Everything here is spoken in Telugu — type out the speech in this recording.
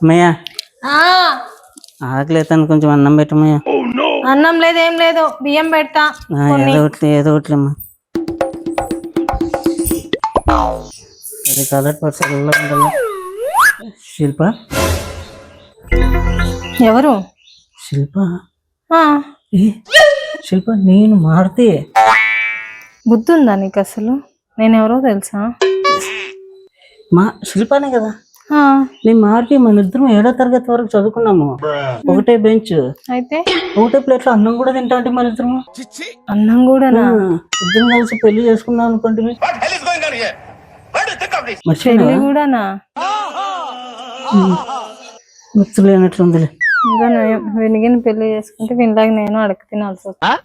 అమ్మయ్య ఆ ఆకలేతాను, కొంచెం అన్నం పెట్టమయ్యా. అన్నం లేదు ఏం లేదు, బియ్యం పెడతా. ఏదో ఒకటి అమ్మా. అది కలర్ పర్సన్ శిల్ప. ఎవరు? శిల్ప. ఆ ఏ శిల్ప, నేను మారుతి. బుద్ధి ఉందా నీకు అసలు? నేను ఎవరో తెలుసా? మా శిల్పానే కదా. ఆ నేను మారుతి, మన ఇద్దరం 7వ తరగతి వరకు చదువుకున్నాము. ఒకటే బెంచ్, అయితే ఒకటే ప్లేట్ లో అన్నం కూడా తింటా అంటే మన ఇద్దరం. అన్నం కూడానా? ఇద్దరం కలిసి పెళ్లి చేసుకున్నాం అనుకోండి. పెళ్లి కూడానా? గుర్తులేనట్లుందిలే. ఇంకా నయం, వినిగిన పెళ్లి చేసుకుంటే వినలాగా నేను అడగ తినాల్సి వస్తుంది.